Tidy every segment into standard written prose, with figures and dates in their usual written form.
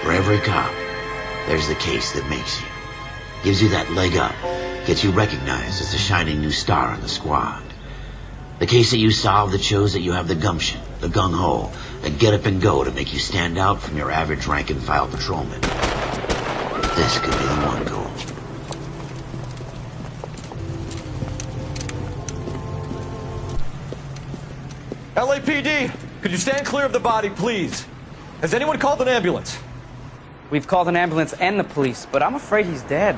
For every cop, there's the case that makes you. Gives you that leg up, gets you recognized as a shining new star in the squad. The case that you solve that shows that you have the gumption, the gung-ho, the get up and go to make you stand out from your average rank-and-file patrolman. This could be the one, Cole. LAPD, could you stand clear of the body, please? Has anyone called an ambulance? We've called an ambulance and the police, but I'm afraid he's dead.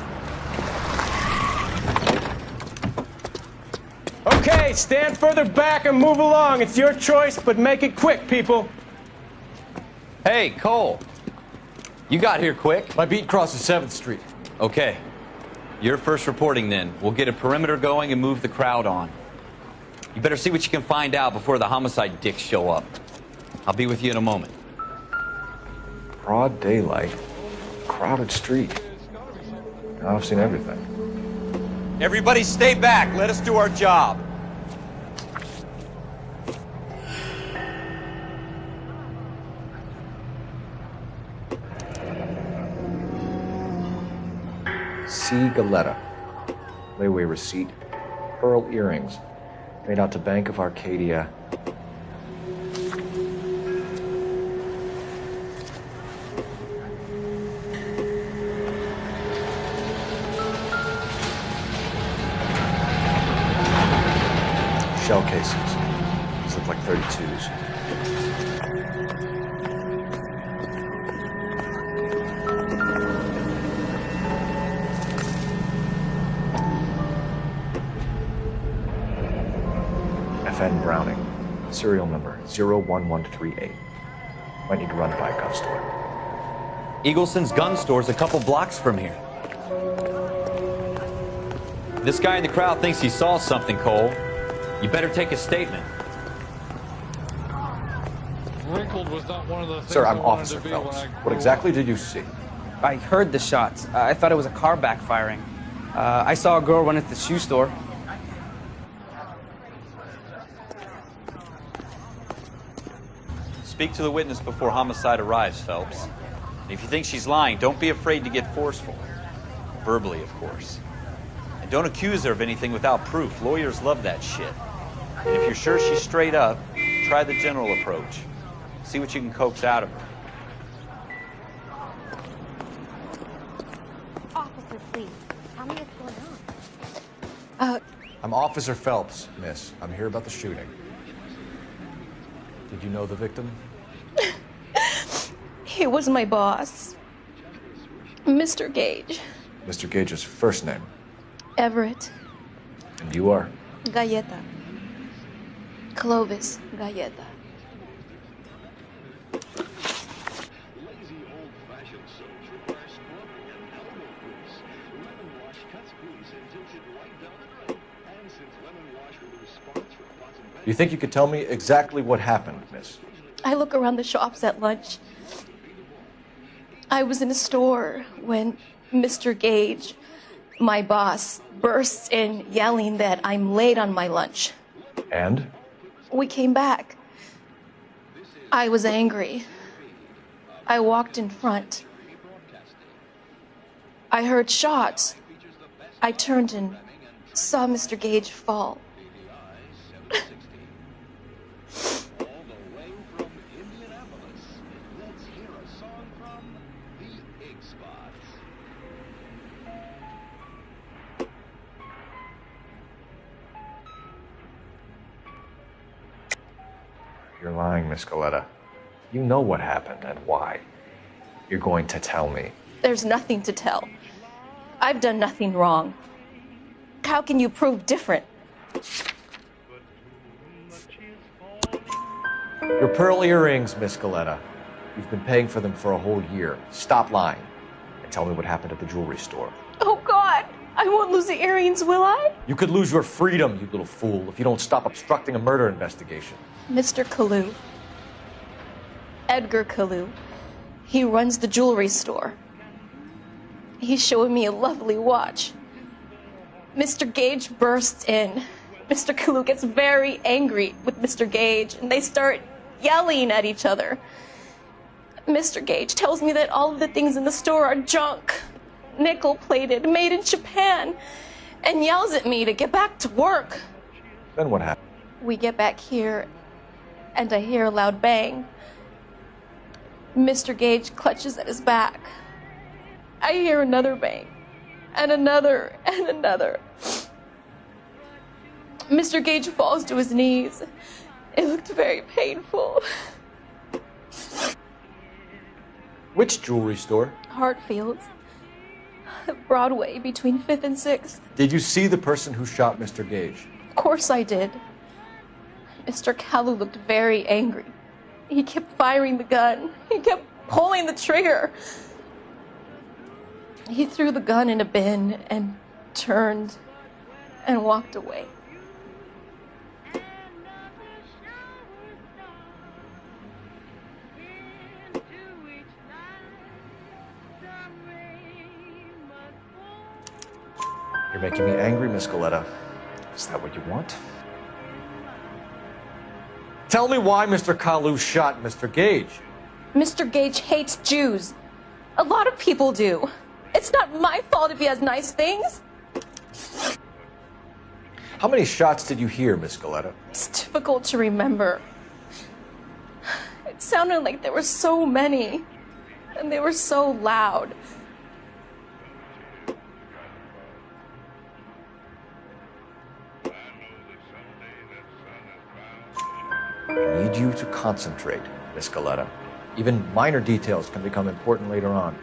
Okay, stand further back and move along. It's your choice, but make it quick, people. Hey, Cole. You got here quick. My beat crosses 7th Street. Okay. You're first reporting then. We'll get a perimeter going and move the crowd on. You better see what you can find out before the homicide dicks show up. I'll be with you in a moment. Broad daylight. Crowded street. Now I've seen everything. Everybody stay back. Let us do our job. C. Galetta. Layaway receipt. Pearl earrings. Made out to Bank of Arcadia. Shell cases. These look like 32s. FN Browning. Serial number 01138. Might need to run it by a gun store. Eagleson's gun store's a couple blocks from here. This guy in the crowd thinks he saw something, Cole. You better take a statement. Wrinkled was not one of the things Sir, I'm I wanted Officer to be Phelps. when I What grew exactly up. did you see? I heard the shots. I thought it was a car backfiring. I saw a girl run into the shoe store. Speak to the witness before homicide arrives, Phelps. And if you think she's lying, don't be afraid to get forceful. Verbally, of course. And don't accuse her of anything without proof. Lawyers love that shit. And if you're sure she's straight up, try the general approach. See what you can coax out of her. Officer, please. Tell me what's going on. I'm Officer Phelps, miss. I'm here about the shooting. Did you know the victim? He was my boss, Mr. Gage. Mr. Gage's first name. Everett. And you are? Galleta. Clovis Galleta. You think you could tell me exactly what happened, miss? I look around the shops at lunch. I was in a store when Mr. Gage, my boss, bursts in yelling that I'm late on my lunch. And? We came back. I was angry. I walked in front. I heard shots. I turned and saw Mr. Gage fall. You're lying, Miss Galetta. You know what happened and why. You're going to tell me. There's nothing to tell. I've done nothing wrong. How can you prove different? Your pearl earrings, Miss Galetta. You've been paying for them for a whole year. Stop lying and tell me what happened at the jewelry store. Oh, God! I won't lose the earrings, will I? You could lose your freedom, you little fool, if you don't stop obstructing a murder investigation. Mr. Kalu. Edgar Kalu. He runs the jewelry store. He's showing me a lovely watch. Mr. Gage bursts in. Mr. Kalu gets very angry with Mr. Gage, and they start yelling at each other. Mr. Gage tells me that all of the things in the store are junk, nickel-plated, made in Japan, and yells at me to get back to work. Then what happened? We get back here, and I hear a loud bang. Mr. Gage clutches at his back. I hear another bang, and another, and another. Mr. Gage falls to his knees. It looked very painful. Which jewelry store? Hartfield's. Broadway, between 5th and 6th. Did you see the person who shot Mr. Gage? Of course I did. Mr. Kalo looked very angry. He kept firing the gun. He kept pulling the trigger. He threw the gun in a bin and turned and walked away. You're making me angry, Miss Goleta. Is that what you want? Tell me why Mr. Kalu shot Mr. Gage. Mr. Gage hates Jews. A lot of people do. It's not my fault if he has nice things. How many shots did you hear, Miss Goleta? It's difficult to remember. It sounded like there were so many, and they were so loud. I need you to concentrate, Miss Goleta. Even minor details can become important later on.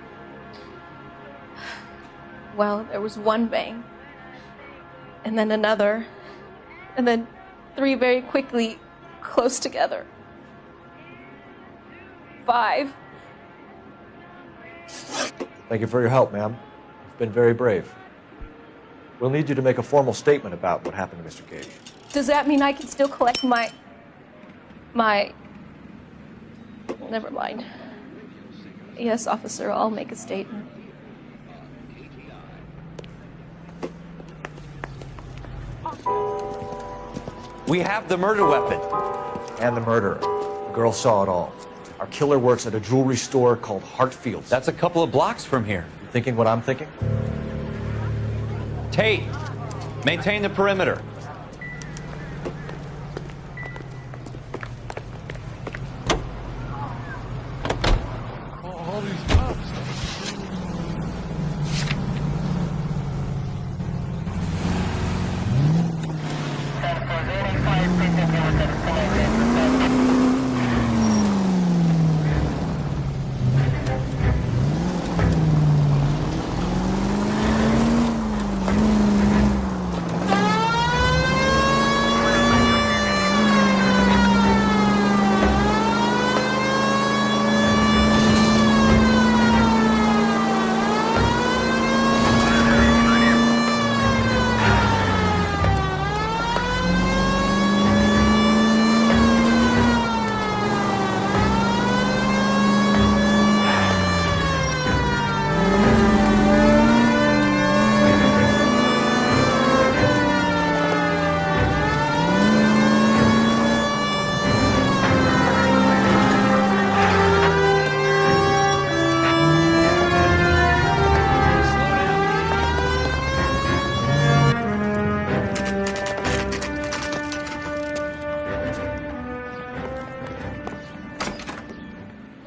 Well, there was one bang, and then another, and then 3 very quickly, close together. 5. Thank you for your help, ma'am. You've been very brave. We'll need you to make a formal statement about what happened to Mr. Gage. Does that mean I can still collect my... Never mind. Yes, officer, I'll make a statement. We have the murder weapon. And the murderer. The girl saw it all. Our killer works at a jewelry store called Hartfield's. That's a couple of blocks from here. You thinking what I'm thinking? Tate, maintain the perimeter. All these cops.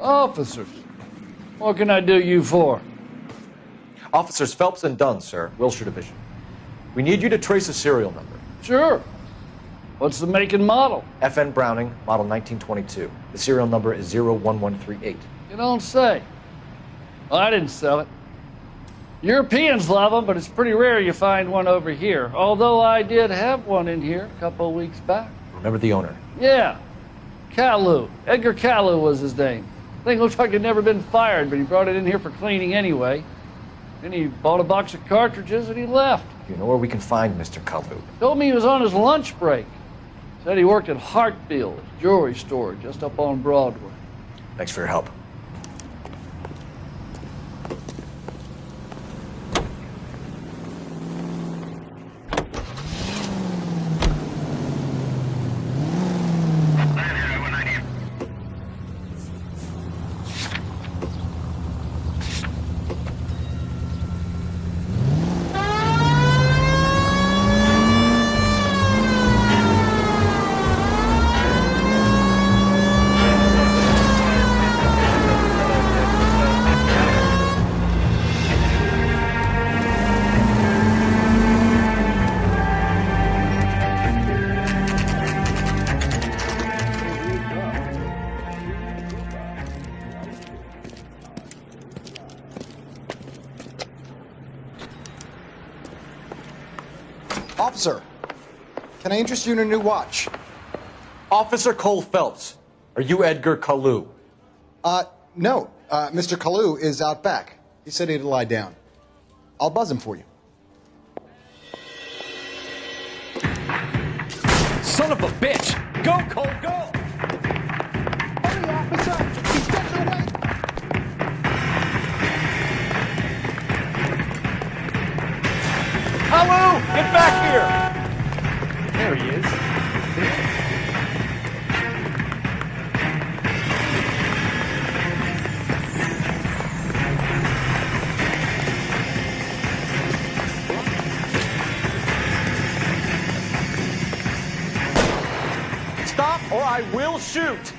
Officers, what can I do you for? Officers Phelps and Dunn, sir, Wilshire Division. We need you to trace a serial number. Sure. What's the make and model? FN Browning, model 1922. The serial number is 01138. You don't say. Well, I didn't sell it. Europeans love them, but it's pretty rare you find one over here. Although I did have one in here a couple of weeks back. Remember the owner? Yeah. Kalu. Edgar Kalu was his name. Thing looks like it'd never been fired, but he brought it in here for cleaning anyway. Then he bought a box of cartridges and he left. You know where we can find Mr. Kalu? Told me he was on his lunch break. Said he worked at Hartfield's jewelry store just up on Broadway. Thanks for your help. Officer, can I interest you in a new watch? Officer Cole Phelps, are you Edgar Kalo? No. Mr. Kalo is out back. He said he'd lie down. I'll buzz him for you. Son of a bitch! Go, Cole, go! Hurry, officer! He's getting away! Kalo, get back here! There he is. Stop or I will shoot!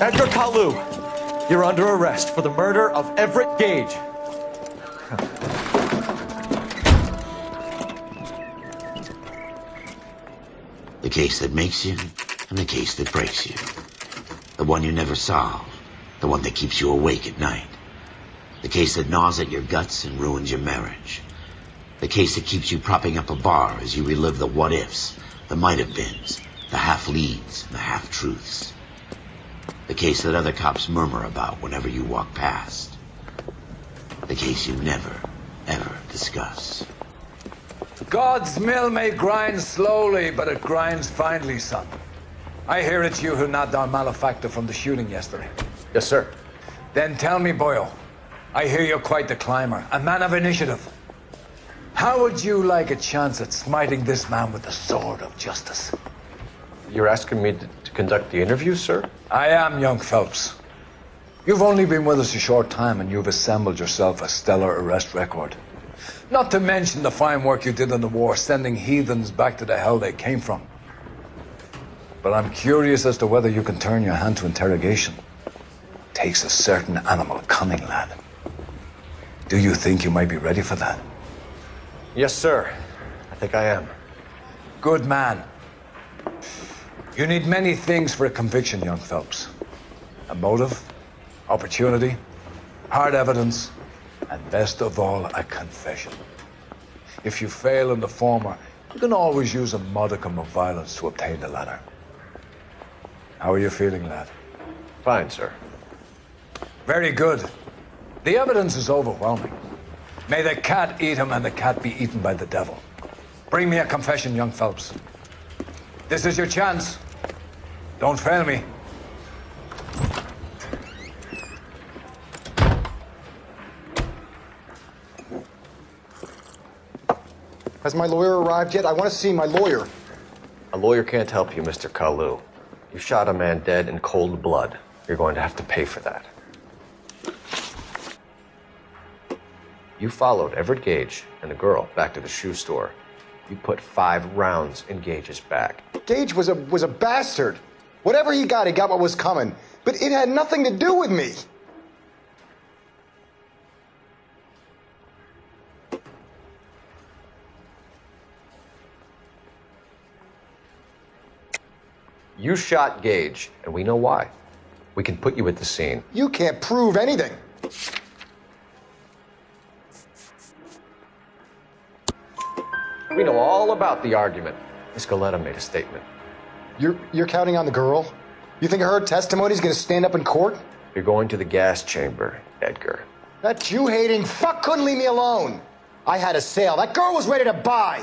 Edgar Kalo, you're under arrest for the murder of Everett Gage. The case that makes you, and the case that breaks you. The one you never solve, the one that keeps you awake at night. The case that gnaws at your guts and ruins your marriage. The case that keeps you propping up a bar as you relive the what-ifs, the might-have-beens, the half-leads, and the half-truths. The case that other cops murmur about whenever you walk past. The case you never, ever discuss. God's mill may grind slowly, but it grinds finely, son. I hear it's you who nabbed our malefactor from the shooting yesterday. Yes, sir. Then tell me, Boyle, I hear you're quite the climber, a man of initiative. How would you like a chance at smiting this man with the sword of justice? You're asking me to conduct the interview, sir? I am, young Phelps. You've only been with us a short time and you've assembled yourself a stellar arrest record. Not to mention the fine work you did in the war, sending heathens back to the hell they came from. But I'm curious as to whether you can turn your hand to interrogation. Takes a certain animal cunning, lad. Do you think you might be ready for that? Yes, sir. I think I am. Good man. You need many things for a conviction, young Phelps. A motive, opportunity, hard evidence, and best of all, a confession. If you fail in the former, you can always use a modicum of violence to obtain the latter. How are you feeling, lad? Fine, sir. Very good. The evidence is overwhelming. May the cat eat him and the cat be eaten by the devil. Bring me a confession, young Phelps. This is your chance. Don't fail me. Has my lawyer arrived yet? I want to see my lawyer. A lawyer can't help you, Mr. Kalo. You shot a man dead in cold blood. You're going to have to pay for that. You followed Everett Gage and the girl back to the shoe store. You put 5 rounds in Gage's back. Gage was a bastard. Whatever he got what was coming. But it had nothing to do with me. You shot Gage, and we know why. We can put you at the scene. You can't prove anything. We know all about the argument. Miss Galetta made a statement. You're counting on the girl? You think her testimony is going to stand up in court? You're going to the gas chamber, Edgar. That Jew-hating fuck couldn't leave me alone. I had a sale. That girl was ready to buy.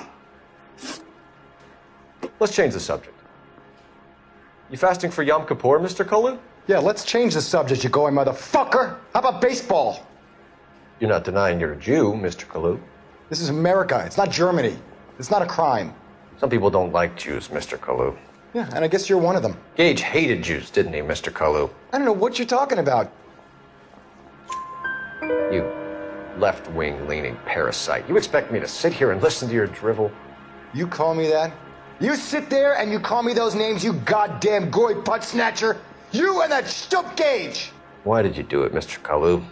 Let's change the subject. You fasting for Yom Kippur, Mr. Kalo? Yeah, let's change the subject, you going motherfucker. How about baseball? You're not denying you're a Jew, Mr. Kalo. This is America. It's not Germany. It's not a crime. Some people don't like Jews, Mr. Kalo. Yeah, and I guess you're one of them. Gage hated Jews, didn't he, Mr. Kalo? I don't know what you're talking about. You left-wing leaning parasite. You expect me to sit here and listen to your drivel? You call me that? You sit there and you call me those names, you goddamn goy butt snatcher? You and that stup Gage! Why did you do it, Mr. Kalo?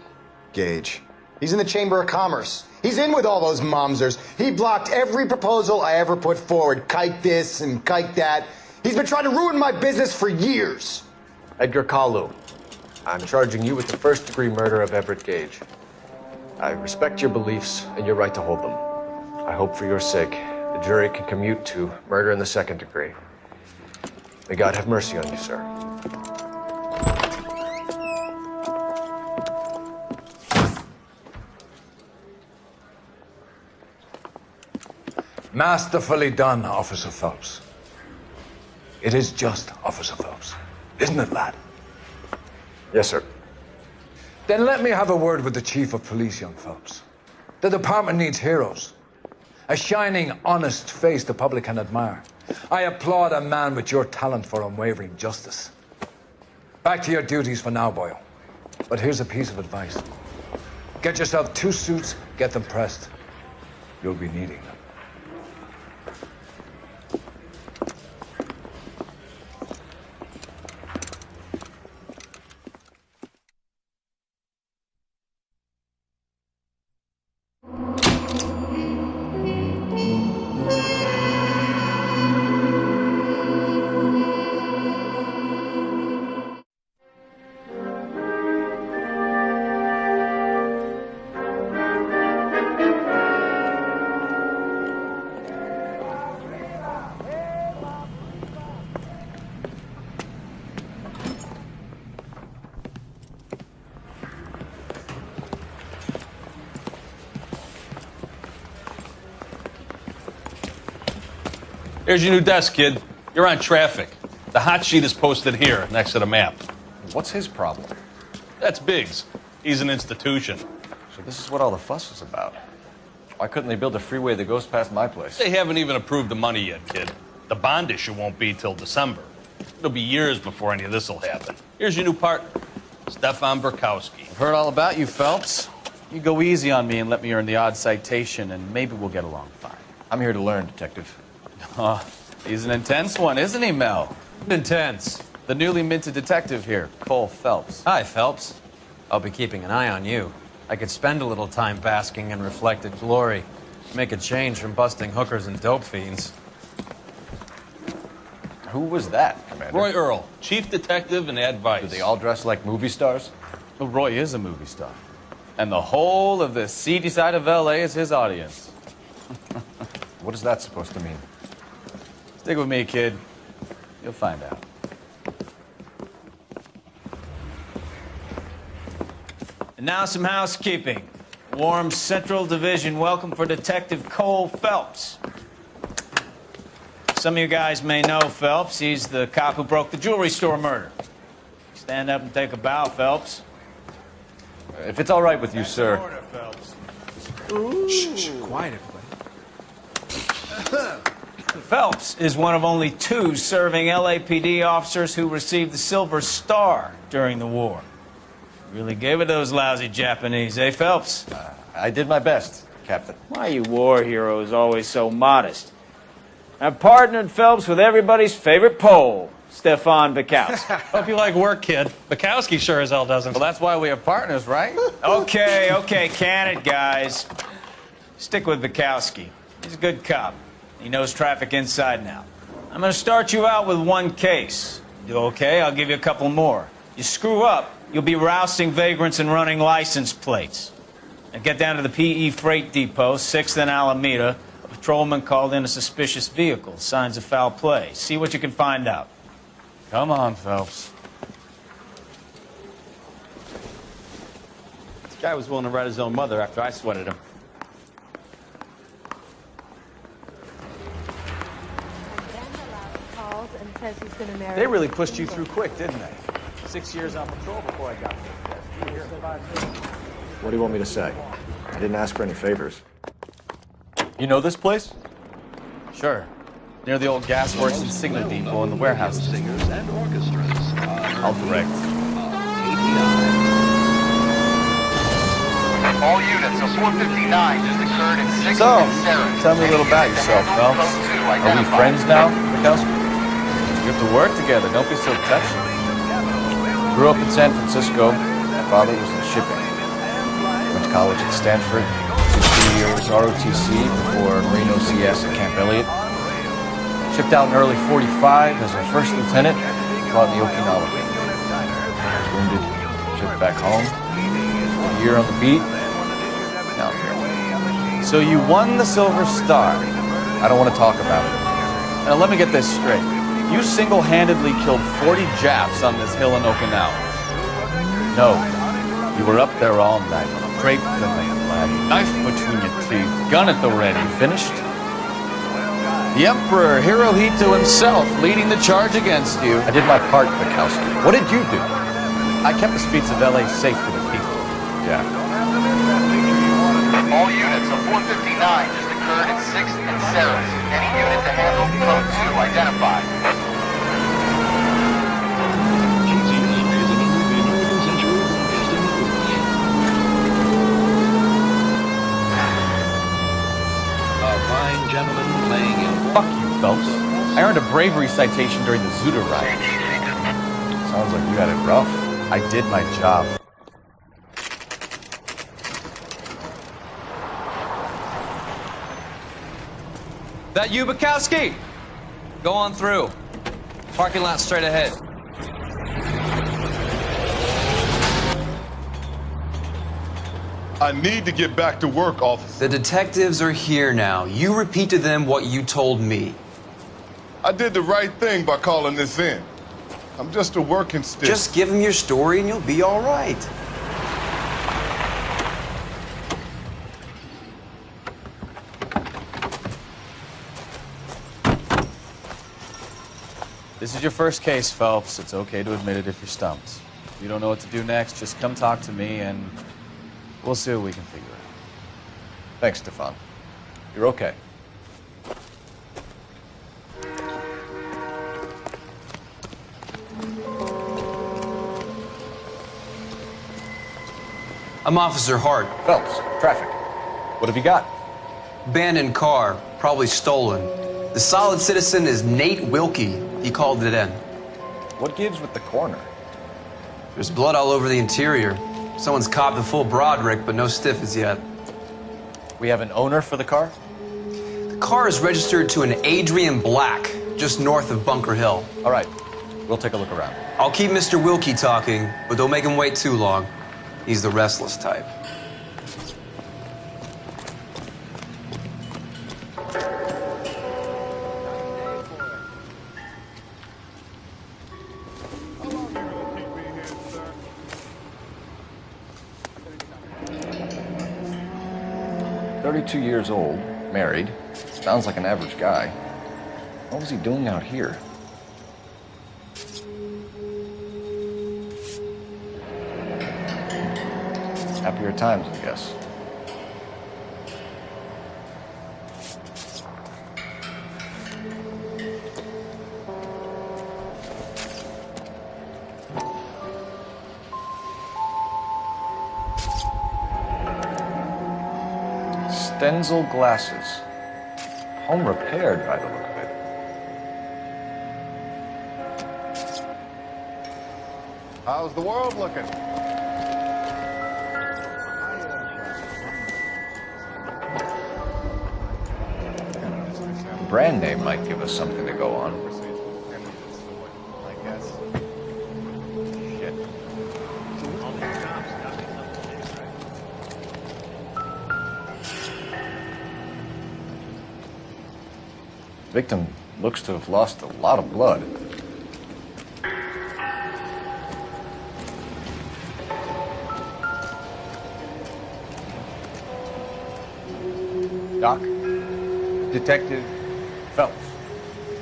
Gage. He's in the Chamber of Commerce. He's in with all those momsers. He blocked every proposal I ever put forward. Kike this and kike that. He's been trying to ruin my business for years. Edgar Kalo, I'm charging you with the first-degree murder of Everett Gage. I respect your beliefs and your right to hold them. I hope for your sake the jury can commute to murder in the second degree. May God have mercy on you, sir. Masterfully done, Officer Phelps. It is just, Officer Phelps. Isn't it, lad? Yes, sir. Then let me have a word with the Chief of Police, young Phelps. The department needs heroes. A shining, honest face the public can admire. I applaud a man with your talent for unwavering justice. Back to your duties for now, boyo. But here's a piece of advice. Get yourself 2 suits, get them pressed. You'll be needing them. Here's your new desk, kid. You're on traffic. The hot sheet is posted here, next to the map. What's his problem? That's Biggs. He's an institution. So this is what all the fuss is about. Why couldn't they build a freeway that goes past my place? They haven't even approved the money yet, kid. The bond issue won't be till December. It'll be years before any of this will happen. Here's your new partner, Stefan Burkowski. I've heard all about you, Phelps. You go easy on me and let me earn the odd citation, and maybe we'll get along fine. I'm here to learn, Detective. Oh, he's an intense one, isn't he, Mel? Intense. The newly minted detective here, Cole Phelps. Hi, Phelps. I'll be keeping an eye on you. I could spend a little time basking in reflected glory. Make a change from busting hookers and dope fiends. Who was that, Commander? Roy Earl, chief detective and advice. Do they all dress like movie stars? Well, Roy is a movie star. And the whole of the seedy side of L.A. is his audience. What is that supposed to mean? Stick with me, kid. You'll find out. And now some housekeeping. Warm Central Division welcome for Detective Cole Phelps. Some of you guys may know Phelps. He's the cop who broke the jewelry store murder. Stand up and take a bow, Phelps. If it's all right with you, sir. Order, Phelps. Shh, quiet, everybody. Phelps is one of only 2 serving LAPD officers who received the Silver Star during the war. Really gave it those lousy Japanese, eh, Phelps? I did my best, Captain. Why you war heroes always so modest? I've partnered Phelps with everybody's favorite Pole, Stefan Burkowski. Hope you like work, kid. Bukowski sure as hell doesn't. Well, that's why we have partners, right? Okay, can it, guys. Stick with Burkowski. He's a good cop. He knows traffic inside and out. I'm going to start you out with 1 case. Do okay? I'll give you a couple more. You screw up, you'll be rousting vagrants and running license plates. Now get down to the PE Freight Depot, 6th and Alameda. A patrolman called in a suspicious vehicle. Signs of foul play. See what you can find out. Come on, Phelps. This guy was willing to write his own mother after I sweated him. They really pushed you through quick, didn't they? 6 years on patrol before I got here. What do you want me to say? I didn't ask for any favors. You know this place? Sure. Near the old gasworks and signal depot in the warehouse. Singers and orchestras. I'll direct. All units, a 459 just occurred in 6th So, and Sarah. tell me a little about yourself, Phelps. Are we friends now, Burkowski? We have to work together. Don't be so touchy. Grew up in San Francisco. My father was in shipping. Went to college at Stanford. Did 2 years ROTC before Marine OCS at Camp Elliott. Shipped out in early '45 as a first lieutenant. Fought in the Okinawa Game. Was wounded. Shipped back home. A year on the beat. down here. So you won the Silver Star. I don't want to talk about it. Now let me get this straight. You single-handedly killed 40 Japs on this hill in Okinawa. No, you were up there all night, draped in the flag, knife between your teeth, gun at the ready. Finished? The Emperor Hirohito himself leading the charge against you. I did my part, Bukowski. What did you do? I kept the streets of L.A. safe for the people. Yeah. All units of 459 just occurred at 6th and Sarah's. Any unit to handle code 2 identified. Fine gentleman playing in... Fuck you, Phelps. I earned a bravery citation during the Zuda riot. Sounds like you had it rough. I did my job. That you, Bukowski? Go on through. Parking lot straight ahead. I need to get back to work, officer. The detectives are here now. You repeat to them what you told me. I did the right thing by calling this in. I'm just a working stick. Just give them your story and you'll be all right. This is your first case, Phelps. It's okay to admit it if you're stumped. If you don't know what to do next, just come talk to me and we'll see what we can figure out. Thanks, Stefan. You're okay. I'm Officer Hart. Phelps, traffic. What have you got? Abandoned car, probably stolen. The solid citizen is Nate Wilkie. He called it in. What gives with the corner? There's blood all over the interior. Someone's copped a full Broderick, but no stiff as yet. We have an owner for the car? The car is registered to an Adrian Black, just north of Bunker Hill. All right, we'll take a look around. I'll keep Mr. Wilkie talking, but don't make him wait too long. He's the restless type. Years old, married, sounds like an average guy. What was he doing out here? Happier times, I guess. Stenzel glasses. Home repaired by the look of it. How's the world looking? Brand name might give us something to go on. I guess. Shit. Victim looks to have lost a lot of blood. Doc? Detective Phelps.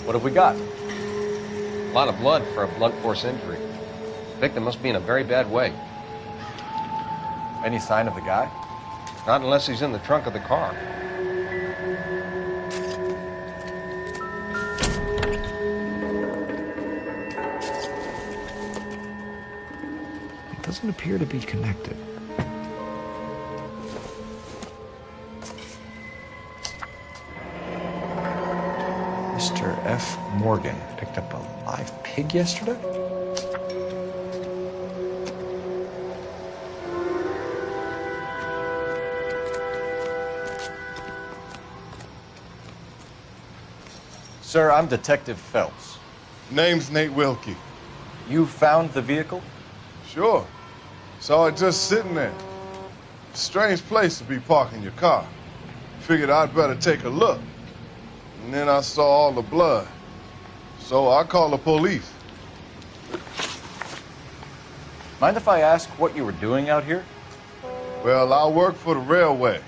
What have we got? A lot of blood for a blunt force injury. The victim must be in a very bad way. Any sign of the guy? Not unless he's in the trunk of the car. Doesn't appear to be connected. Mr. F. Morgan picked up a live pig yesterday? Sir, I'm Detective Phelps. Name's Nate Wilkie. You found the vehicle? Sure. Saw it just sitting there. Strange place to be parking your car. Figured I'd better take a look. And then I saw all the blood. So I called the police. Mind if I ask what you were doing out here? Well, I work for the railway.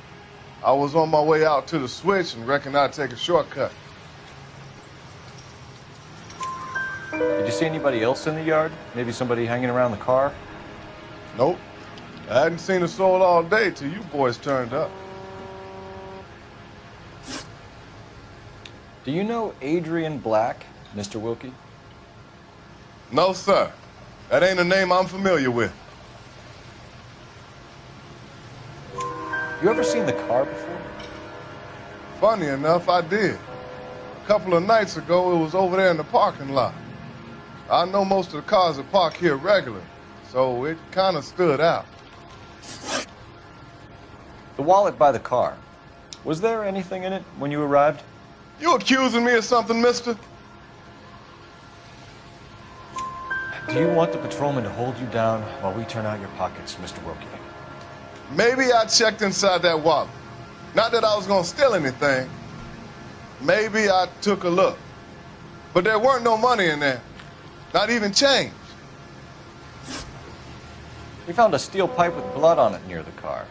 I was on my way out to the switch and reckoned I'd take a shortcut. Did you see anybody else in the yard? Maybe somebody hanging around the car? Nope. I hadn't seen a soul all day till you boys turned up. Do you know Adrian Black, Mr. Wilkie? No, sir. That ain't a name I'm familiar with. You ever seen the car before? Funny enough, I did. A couple of nights ago, it was over there in the parking lot. I know most of the cars that park here regularly, so it kind of stood out. The wallet by the car. Was there anything in it when you arrived? You accusing me of something, mister? Do you want the patrolman to hold you down while we turn out your pockets, Mr. Wilkie? Maybe I checked inside that wallet. Not that I was gonna steal anything. Maybe I took a look. But there weren't no money in there. Not even change. We found a steel pipe with blood on it near the car.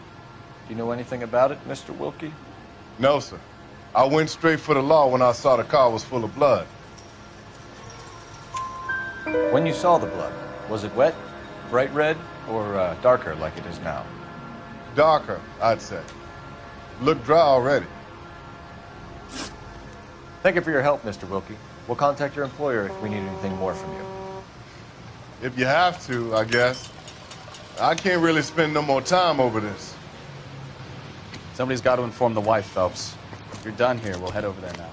Do you know anything about it, Mr. Wilkie? No, sir. I went straight for the law when I saw the car was full of blood. When you saw the blood, was it wet, bright red, or darker like it is now? Darker, I'd say. Looked dry already. Thank you for your help, Mr. Wilkie. We'll contact your employer if we need anything more from you. If you have to, I guess. I can't really spend no more time over this. Somebody's got to inform the wife, Phelps. If you're done here, we'll head over there now.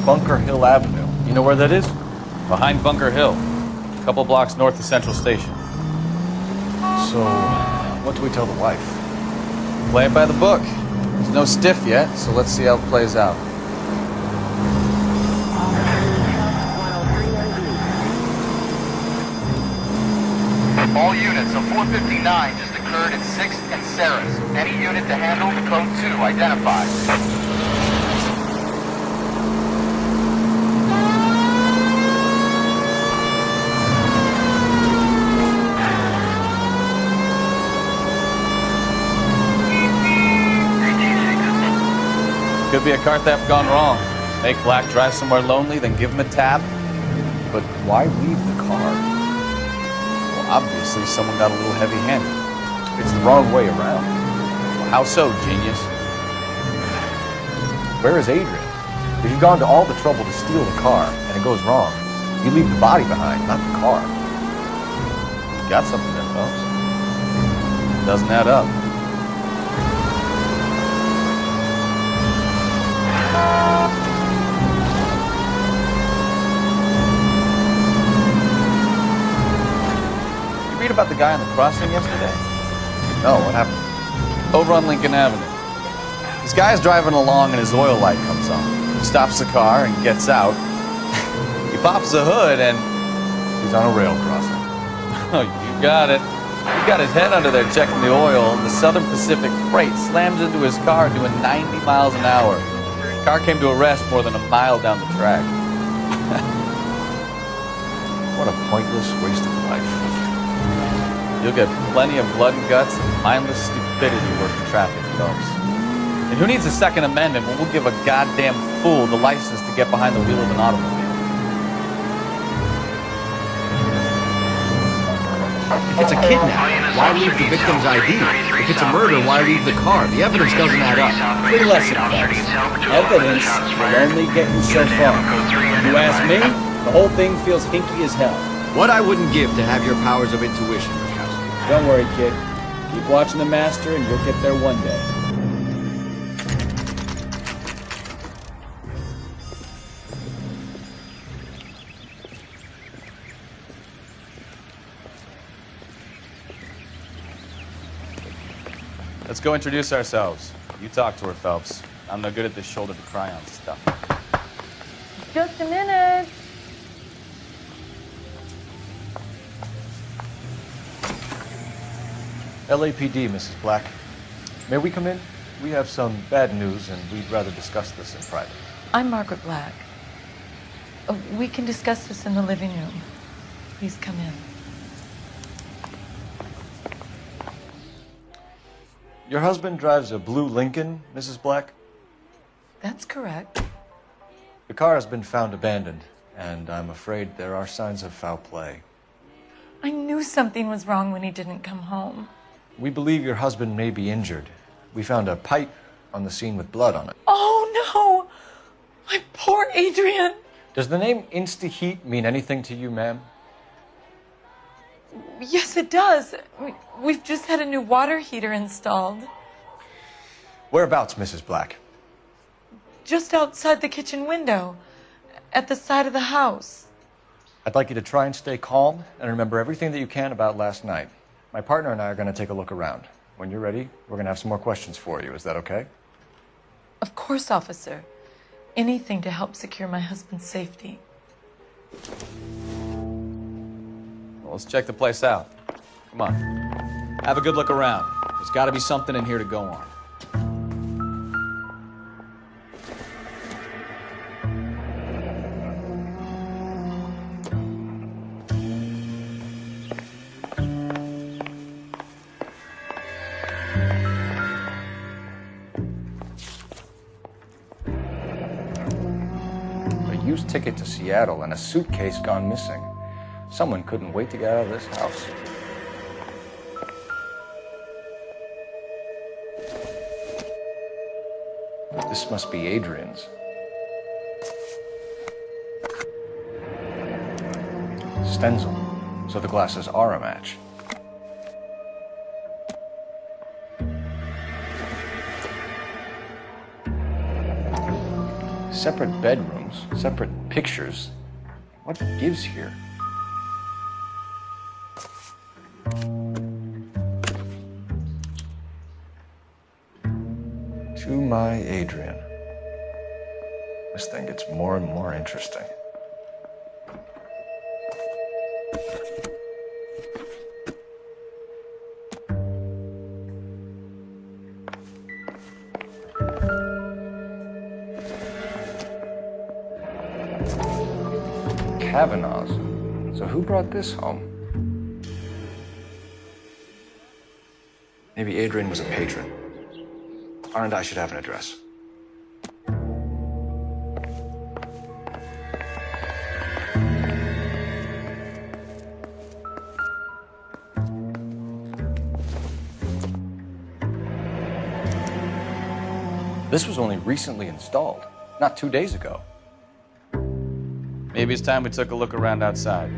Bunker Hill Avenue. You know where that is? Behind Bunker Hill, a couple blocks north of Central Station. So, what do we tell the wife? Play it by the book. There's no stiff yet, so let's see how it plays out. All units, a 459 just occurred at 6th and Sarah's. Any unit to handle, code 2 identified. Could be a car theft gone wrong. Make Black drive somewhere lonely, then give him a tap. But why leave the car? Well, obviously someone got a little heavy-handed. It's the wrong way around. Well, how so, genius? Where is Adrian? If you've gone to all the trouble to steal the car and it goes wrong, you leave the body behind, not the car. You got something there, Phelps. Doesn't add up. You read about the guy on the crossing yesterday? No, what happened? Over on Lincoln Avenue. This guy's driving along and his oil light comes on. He stops the car and gets out. He pops the hood and he's on a rail crossing. Oh, you got it. He got his head under there checking the oil, and the Southern Pacific Freight slams into his car doing 90 miles an hour. The car came to a rest more than a mile down the track. What a pointless waste of life. You'll get plenty of blood and guts and mindless stupidity working traffic, folks. And who needs a Second Amendment when we'll give a goddamn fool the license to get behind the wheel of an automobile? If it's a kidnapping, why leave the victim's ID? If it's a murder, why leave the car? The evidence doesn't add up. Free lesson, folks. Evidence will only get you so far. If you ask me, the whole thing feels hinky as hell. What I wouldn't give to have your powers of intuition, Murkowski. Don't worry, kid. Keep watching the master and you'll get there one day. Let's go introduce ourselves. You talk to her, Phelps. I'm no good at this shoulder to cry on stuff. Just a minute. LAPD, Mrs. Black. May we come in? We have some bad news, and we'd rather discuss this in private. I'm Margaret Black. We can discuss this in the living room. Please come in. Your husband drives a blue Lincoln, Mrs. Black? That's correct. The car has been found abandoned, and I'm afraid there are signs of foul play. I knew something was wrong when he didn't come home. We believe your husband may be injured. We found a pipe on the scene with blood on it. Oh, no! My poor Adrian! Does the name Insta-Heat mean anything to you, ma'am? Yes, it does. We've just had a new water heater installed. Whereabouts, Mrs. Black? Just outside the kitchen window, at the side of the house. I'd like you to try and stay calm and remember everything that you can about last night. My partner and I are going to take a look around. When you're ready, we're going to have some more questions for you. Is that okay? Of course, officer. Anything to help secure my husband's safety. Well, let's check the place out. Come on. Have a good look around. There's got to be something in here to go on. Ticket to Seattle and a suitcase gone missing. Someone couldn't wait to get out of this house. This must be Adrian's. Stencil, so the glasses are a match. Separate bedrooms, separate pictures. What gives here? To my Adrian. This thing gets more and more interesting. Kavanaugh's. So who brought this home? Maybe Adrian was a patron. R&I should have an address. This was only recently installed, not 2 days ago. Maybe it's time we took a look around outside.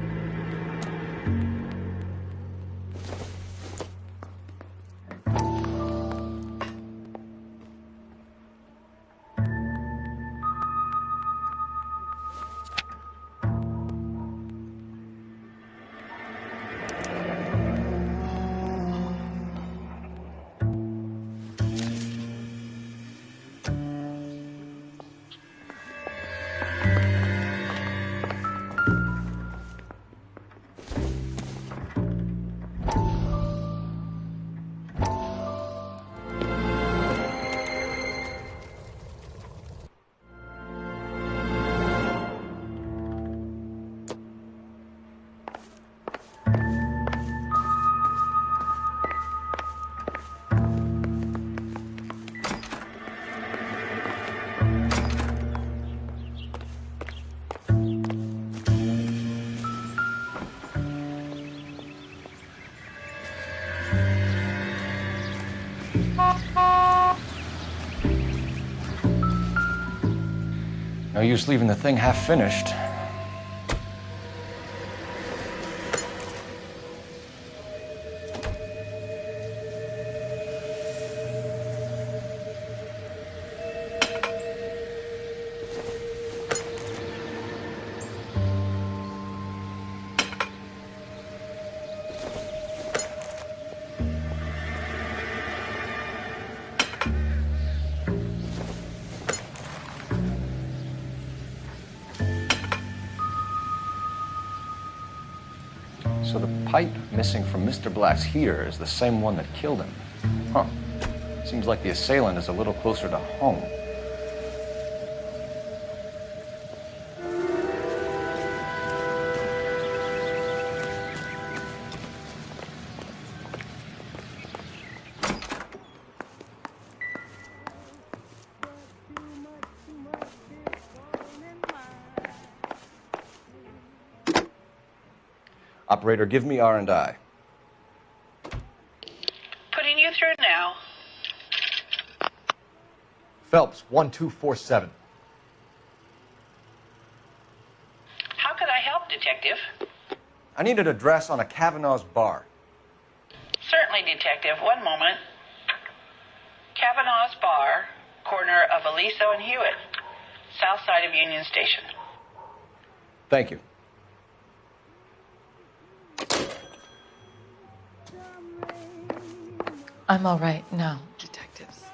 No use leaving the thing half finished. So the pipe missing from Mr. Black's heater is the same one that killed him. Huh. Seems like the assailant is a little closer to home. Operator, give me R&I. Putting you through now. Phelps, 1247. How could I help, Detective? I need an address on a Kavanaugh's bar. Certainly, Detective. One moment. Kavanaugh's Bar, corner of Aliso and Hewitt, south side of Union Station. Thank you. I'm all right now, detectives.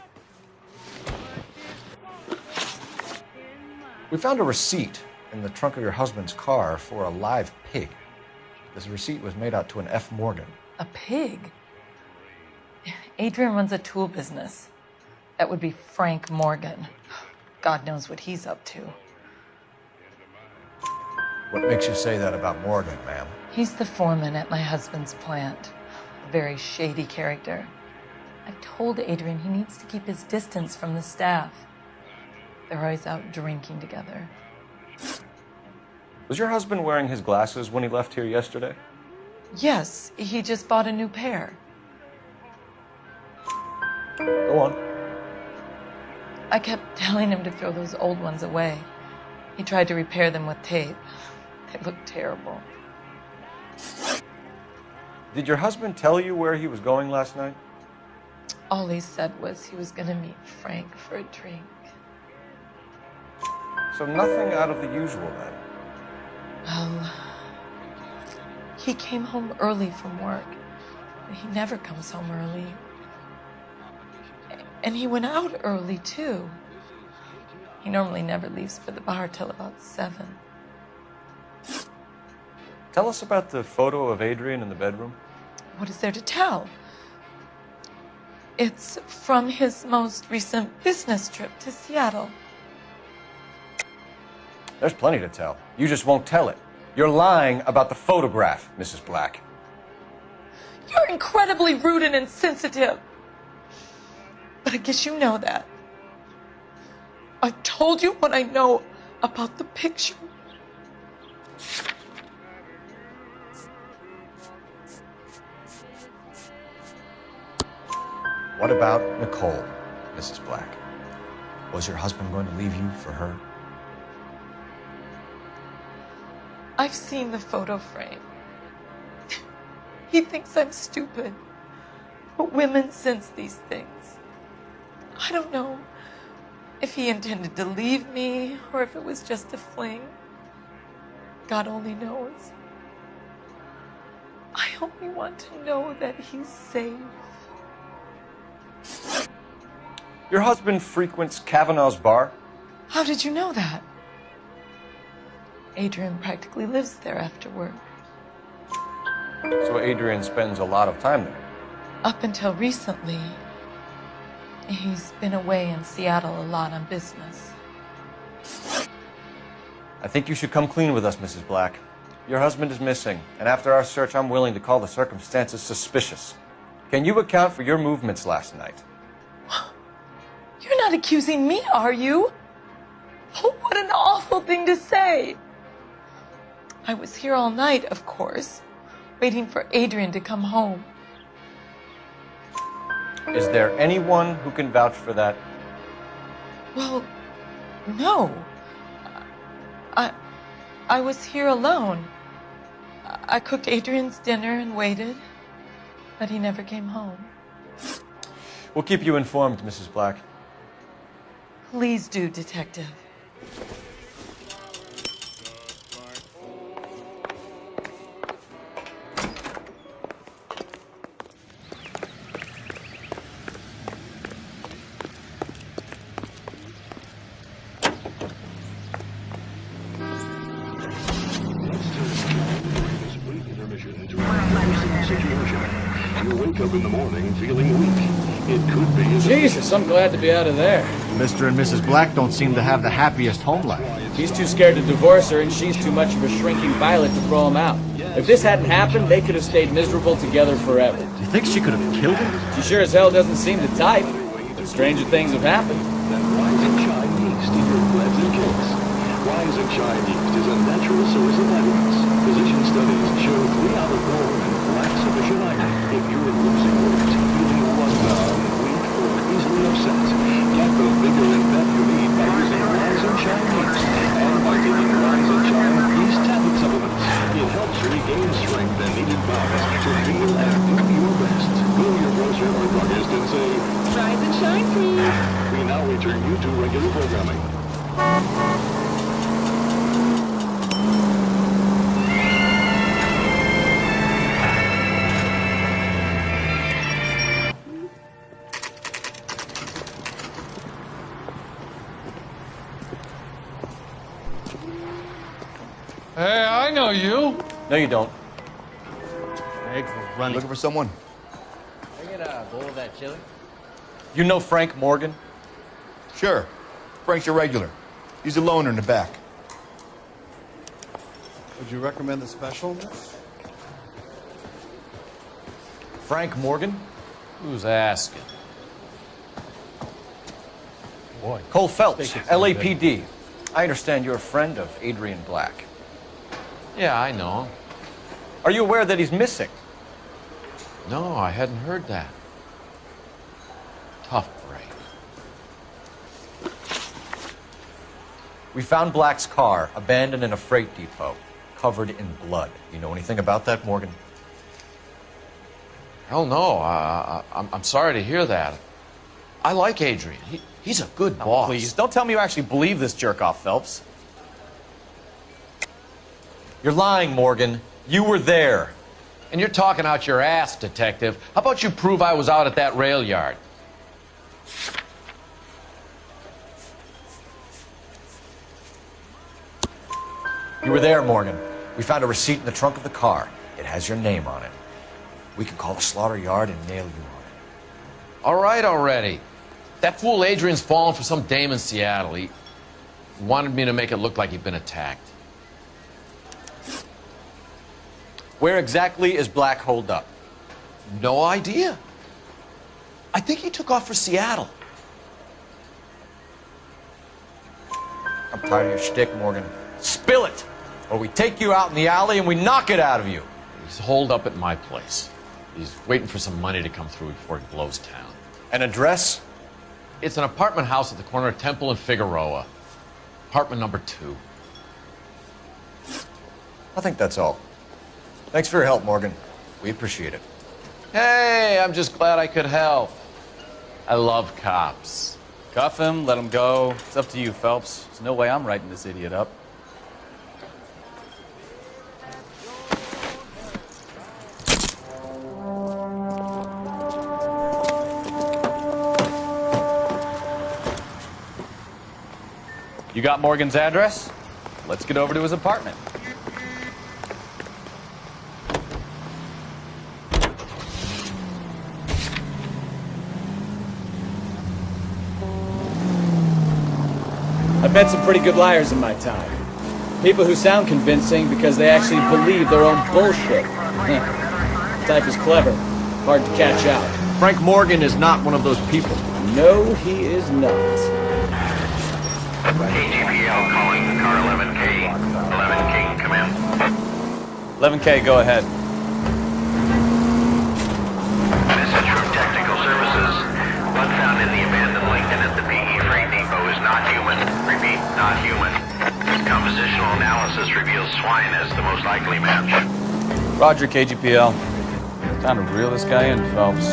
We found a receipt in the trunk of your husband's car for a live pig. This receipt was made out to an F. Morgan. A pig? Adrian runs a tool business. That would be Frank Morgan. God knows what he's up to. What makes you say that about Morgan, ma'am? He's the foreman at my husband's plant. A very shady character. I've told Adrian he needs to keep his distance from the staff. They're always out drinking together. Was your husband wearing his glasses when he left here yesterday? Yes, he just bought a new pair. Go on. I kept telling him to throw those old ones away. He tried to repair them with tape. They look terrible. Did your husband tell you where he was going last night? All he said was he was going to meet Frank for a drink. So nothing out of the usual then? Well, he came home early from work. He never comes home early. And he went out early, too. He normally never leaves for the bar till about 7. Tell us about the photo of Adrian in the bedroom. What is there to tell? It's from his most recent business trip to Seattle. There's plenty to tell. You just won't tell it. You're lying about the photograph, Mrs. Black. You're incredibly rude and insensitive. But I guess you know that. I've told you what I know about the picture. What about Nicole, Mrs. Black? Was your husband going to leave you for her? I've seen the photo frame. He thinks I'm stupid. But women sense these things. I don't know if he intended to leave me or if it was just a fling. God only knows. I only want to know that he's safe. Your husband frequents Kavanaugh's bar? How did you know that? Adrian practically lives there after work. So Adrian spends a lot of time there? Up until recently, he's been away in Seattle a lot on business. I think you should come clean with us, Mrs. Black. Your husband is missing, and after our search, I'm willing to call the circumstances suspicious. Can you account for your movements last night? You're not accusing me, are you? Oh, what an awful thing to say. I was here all night, of course, waiting for Adrian to come home. Is there anyone who can vouch for that? Well, no. I was here alone. I cooked Adrian's dinner and waited, but he never came home. We'll keep you informed, Mrs. Black. Please do, Detective. you wake up in the morning feeling weak. It could be... Jesus, I'm glad to be out of there. Mr. and Mrs. Black don't seem to have the happiest home life. He's too scared to divorce her, and she's too much of a shrinking violet to throw him out. If this hadn't happened, they could have stayed miserable together forever. Do you think she could have killed him? She sure as hell doesn't seem to type. But stranger things have happened. Rise and shine yeast in your breads and cakes. Rise and shine yeast is a natural source of vitamins. Physician studies show 3 out of 4 women lack sufficient iron. If you're losing weight, feeling run down, weak, or easily upset, get the vigor and pep you need by using Rise and Shine yeast. And by taking Rise and Shine yeast tablet supplements. It helps regain strength and needed balance to feel and do your best. Go to your grocer or druggist and say, Rise and Shine, please. We now return you to regular programming. Hey, I know you. No, you don't. Eggs were running. Looking for someone? Can I get a bowl of that chili? You know Frank Morgan? Sure. Frank's your regular. He's a loner in the back. Would you recommend the special? Frank Morgan? Who's asking? Boy. Cole Phelps, LAPD. I understand you're a friend of Adrian Black. Yeah, I know. Are you aware that he's missing? No, I hadn't heard that. Tough break. We found Black's car abandoned in a freight depot, covered in blood. You know anything about that, Morgan? Hell no. I'm sorry to hear that. I like Adrian. He's a good boss. Please, don't tell me you actually believe this jerk-off, Phelps. You're lying, Morgan. You were there. And you're talking out your ass, detective. How about you prove I was out at that rail yard? You were there, Morgan. We found a receipt in the trunk of the car. It has your name on it. We can call the slaughter yard and nail you on it. All right already. That fool Adrian's fallen for some dame in Seattle. He wanted me to make it look like he'd been attacked. Where exactly is Black holed up? No idea. I think he took off for Seattle. I'm tired of your shtick, Morgan. Spill it, or we take you out in the alley and we knock it out of you. He's holed up at my place. He's waiting for some money to come through before he blows town. An address? It's an apartment house at the corner of Temple and Figueroa. Apartment number 2. I think that's all. Thanks for your help, Morgan. We appreciate it. Hey, I'm just glad I could help. I love cops. Cuff him, let him go. It's up to you, Phelps. There's no way I'm writing this idiot up. You got Morgan's address? Let's get over to his apartment. I've met some pretty good liars in my time. People who sound convincing because they actually believe their own bullshit. The type is clever, hard to catch out. Frank Morgan is not one of those people. No, he is not. KGPL calling car 11K. 11K, come in. 11K, go ahead. Message from Technical Services. Blood found in the abandoned Lincoln at the PE Freight Depot is not human. Repeat, not human. Compositional analysis reveals swine as the most likely match. Roger, KGPL. Time to reel this guy in, Phelps.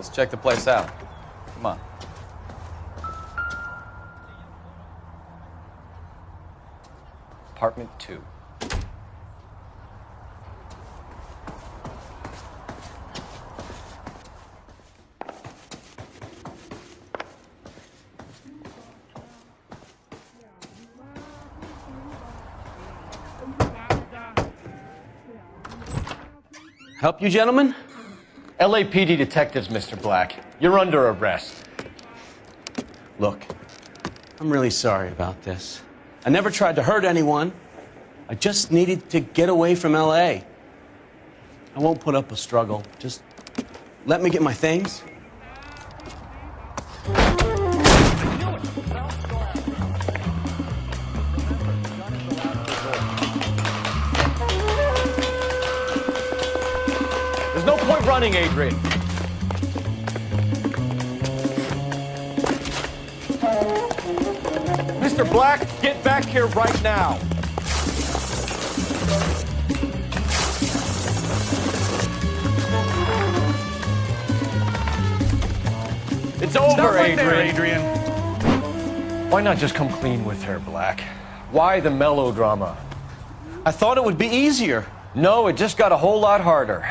let's check the place out. Come on. Apartment 2. Help you, gentlemen? LAPD detectives, Mr. Black. You're under arrest. Look, I'm really sorry about this. I never tried to hurt anyone. I just needed to get away from L.A. I won't put up a struggle. Just let me get my things. There's no point running, Adrian. Mr. Black, get back here right now. It's over, Adrian. Why not just come clean with her, Black? Why the melodrama? I thought it would be easier. No, it just got a whole lot harder.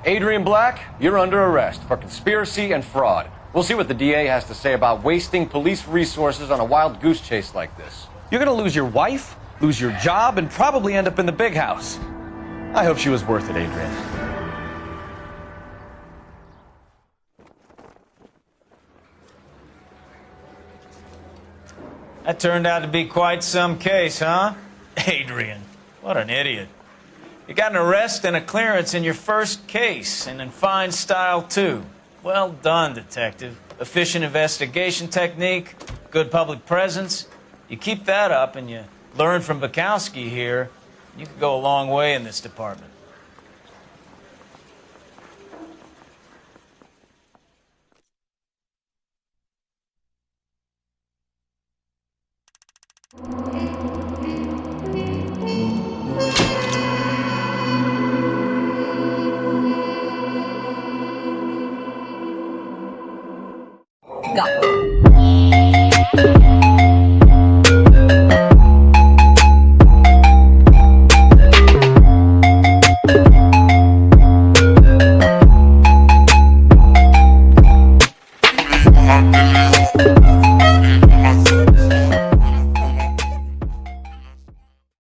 Adrian Black, you're under arrest for conspiracy and fraud. We'll see what the DA has to say about wasting police resources on a wild goose chase like this. You're gonna lose your wife, lose your job, and probably end up in the big house. I hope she was worth it, Adrian. That turned out to be quite some case, huh? Adrian, what an idiot. You got an arrest and a clearance in your first case, and in fine style, too. Well done, detective. Efficient investigation technique, good public presence. You keep that up and you learn from Bukowski here, you could go a long way in this department.